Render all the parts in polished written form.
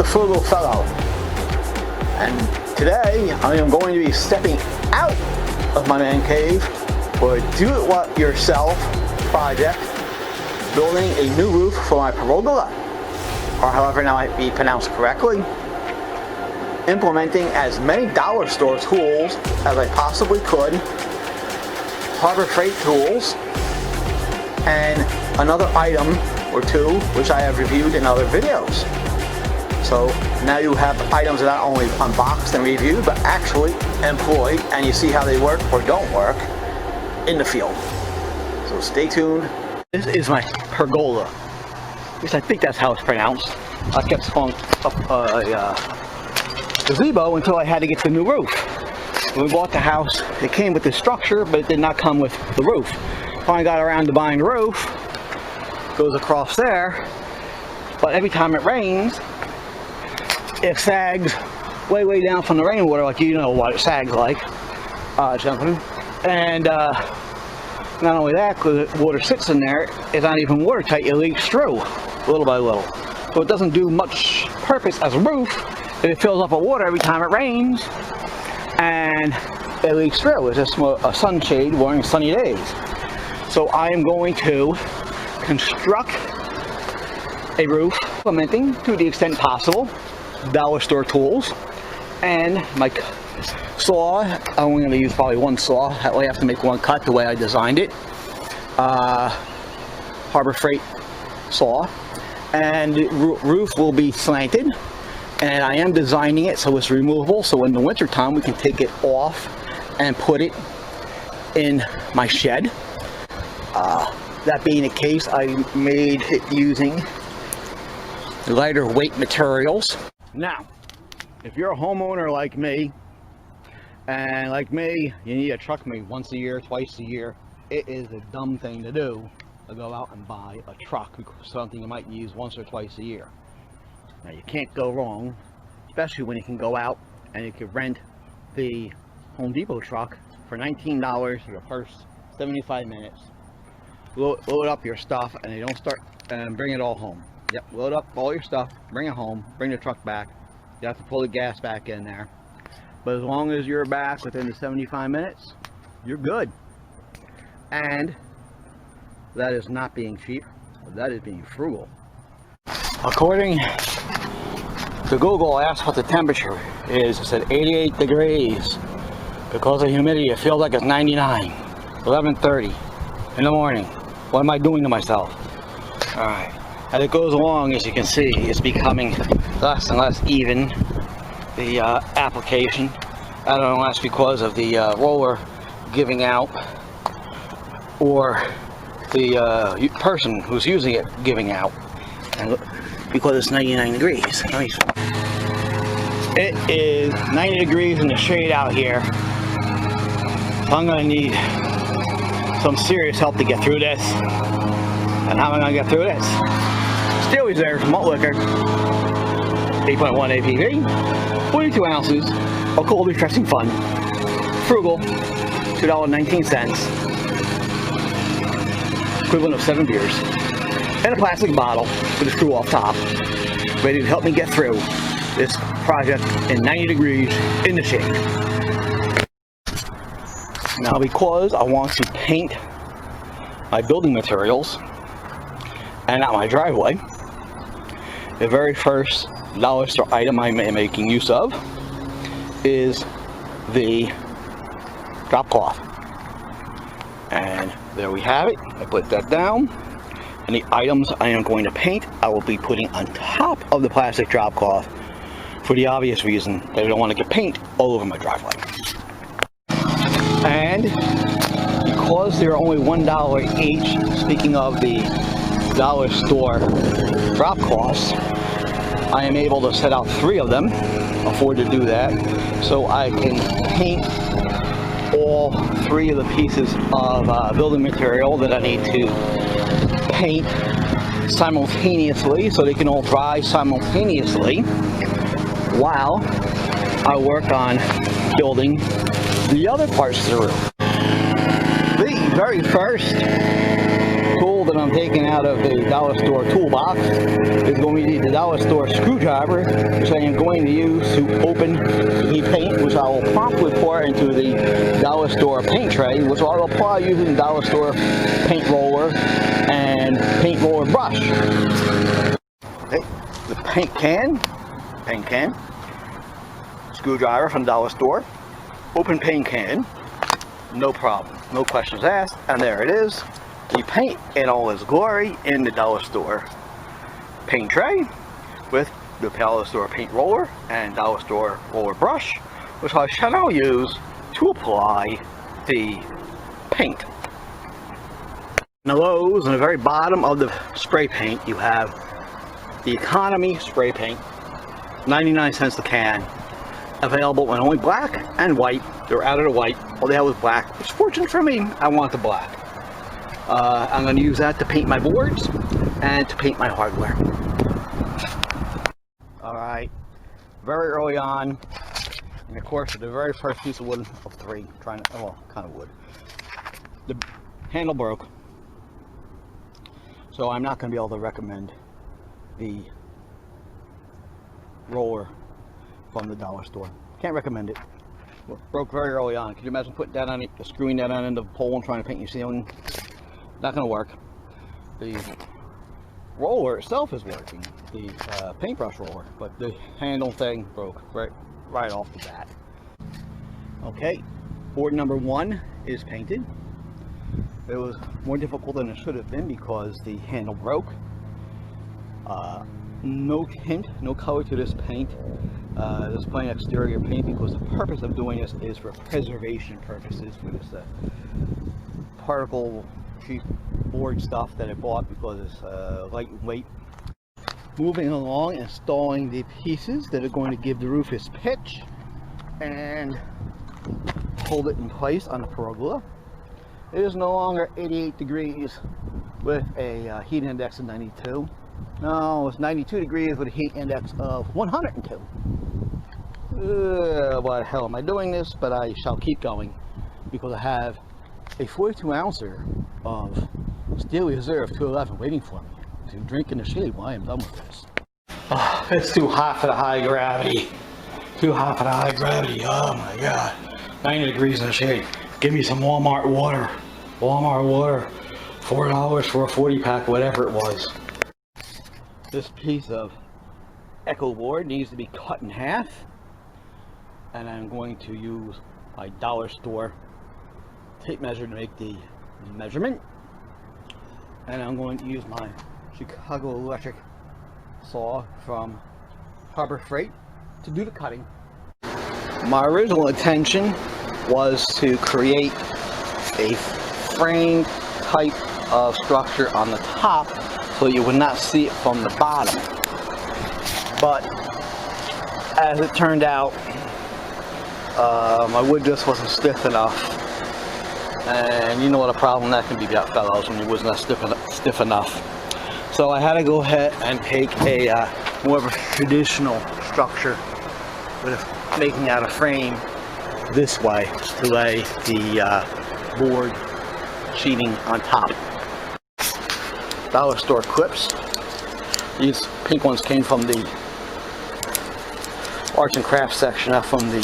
Frugal Fellow, and today I am going to be stepping out of my man cave for a do-it-yourself project, building a new roof for my pergola, or however that might be pronounced correctly, implementing as many dollar store tools as I possibly could, Harbor Freight tools, and another item or two which I have reviewed in other videos. So now you have items that not only unboxed and reviewed, but actually employed, and you see how they work or don't work in the field. So stay tuned. This is my pergola, which I think that's how it's pronounced. I kept calling up a gazebo until I had to get the new roof. When we bought the house, it came with the structure, but it did not come with the roof. Finally got around to buying the roof. Goes across there, but every time it rains, it sags way down from the rainwater, like you know what it sags like, gentlemen. And not only that, because the water sits in there, it's not even watertight, it leaks through little by little. So it doesn't do much purpose as a roof if it fills up with water every time it rains and it leaks through. It's just a sunshade during sunny days. So I am going to construct a roof, implementing to the extent possible dollar store tools, and my saw. I'm only going to use probably one saw, that way I have to make one cut the way I designed it. Harbor Freight saw, and the roof will be slanted, and I am designing it so it's removable, so in the winter time we can take it off and put it in my shed. That being the case, I made it using lighter weight materials. Now, if you're a homeowner like me, and like me, you need a truck maybe once a year, twice a year, it is a dumb thing to do to go out and buy a truck, something you might use once or twice a year. Now, you can't go wrong, especially when you can go out and you can rent the Home Depot truck for $19 for the first 75 minutes. Load up your stuff, and you don't start and bring it all home. Yep, load up all your stuff, bring it home, bring the truck back. You have to pull the gas back in there. But as long as you're back within the 75 minutes, you're good. And that is not being cheap, that is being frugal. According to Google, I asked what the temperature is. It said 88 degrees. Because of humidity, it feels like it's 99. 11:30 in the morning. What am I doing to myself? Alright. As it goes along, as you can see, it's becoming less and less even, the application. I don't know if that's because of the roller giving out, or the person who's using it giving out, and because it's 99 degrees. It is 90 degrees in the shade out here. I'm going to need some serious help to get through this. And how am I going to get through this? Steel Reserve malt liquor, 8.1 ABV, 42 ounces of cold refreshing fun, frugal, $2.19, equivalent of 7 beers, and a plastic bottle with a screw off top, ready to help me get through this project in 90 degrees in the shade. Now, because I want to paint my building materials and not my driveway, the very first dollar store item I'm making use of is the drop cloth. And there we have it. I put that down. And the items I am going to paint, I will be putting on top of the plastic drop cloth, for the obvious reason that I don't want to get paint all over my driveway. And because they're only $1 each, speaking of the dollar store drop cloths, I am able to set out 3 of them, afford to do that, so I can paint all 3 of the pieces of building material that I need to paint simultaneously, so they can all dry simultaneously while I work on building the other parts of the roof. The very first tool that I'm taking out of the dollar store toolbox is going to be the dollar store screwdriver, which I am going to use to open the paint, which I will promptly pour into the dollar store paint tray, which I will apply using the dollar store paint roller and paint roller brush. Okay, the paint can, screwdriver from the dollar store, open paint can, no problem, no questions asked, and there it is, the paint in all its glory in the dollar store paint tray with the dollar store paint roller and dollar store roller brush, which I shall now use to apply the paint. Now those on the very bottom of the spray paint, you have the economy spray paint, 99 cents a can, available in only black and white. They're out of the white, all they have was black, which fortunate for me, I want the black. I'm going to use that to paint my boards and to paint my hardware. Alright, very early on, in the course of the very first piece of wood of three, kind of wood, the handle broke. So I'm not going to be able to recommend the roller from the dollar store. Can't recommend it. Broke very early on. Could you imagine putting that on, screwing that on into the pole and trying to paint your ceiling? Not going to work. The roller itself is working, the paintbrush roller, but the handle thing broke right off the bat. Okay, board number 1 is painted. It was more difficult than it should have been because the handle broke. No tint, no color to this paint. This plain exterior paint, because the purpose of doing this is for preservation purposes for this particle sheet board stuff that I bought because it's lightweight. Moving along, installing the pieces that are going to give the roof its pitch and hold it in place on the pergola. It is no longer 88 degrees with a heat index of 92. No, it's 92 degrees with a heat index of 102. Why the hell am I doing this? But I shall keep going because I have a 42 ouncer of Steel Reserve 211 waiting for me to drink in the shade while I am done with this. Oh, it's too hot for the high gravity. Too hot for the high gravity. Oh my god. 90 degrees in the shade. Give me some Walmart water. Walmart water. $4 for a 40 pack, whatever it was. This piece of Echo board needs to be cut in half, and I'm going to use my dollar store tape measure to make the measurement, and I'm going to use my Chicago Electric saw from Harbor Freight to do the cutting. My original intention was to create a frame type of structure on the top so you would not see it from the bottom, but as it turned out, my wood just wasn't stiff enough, and you know what a problem that can be, fellows, when your wood's not stiff enough. So I had to go ahead and take a more of a traditional structure with making out a frame this way to lay the board sheeting on top. Dollar store clips. These pink ones came from the arts and crafts section, not from the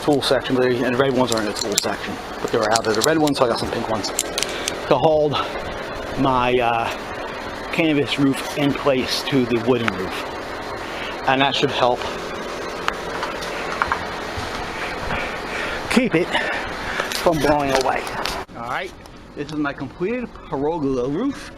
tool section, and the red ones are in the tool section, but they were out there. The red ones, so I got some pink ones to hold my canvas roof in place to the wooden roof, and that should help keep it from blowing away. Alright, this is my completed pergola roof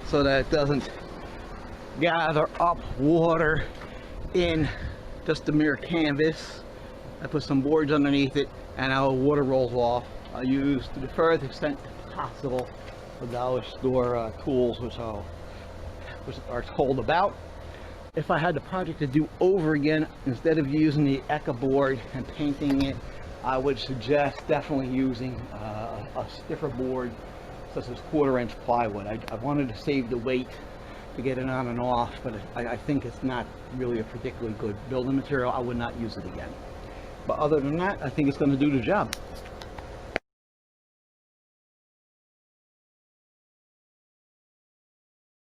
so that it doesn't gather up water in just the mere canvas. I put some boards underneath it and our water rolls off. I use, to the furthest extent possible, the dollar store tools which are told about. If I had the project to do over again, instead of using the Eka board and painting it, I would suggest definitely using a stiffer board such as 1/4 inch plywood. I wanted to save the weight to get it on and off, but I think it's not really a particularly good building material. I would not use it again. But other than that, I think it's going to do the job.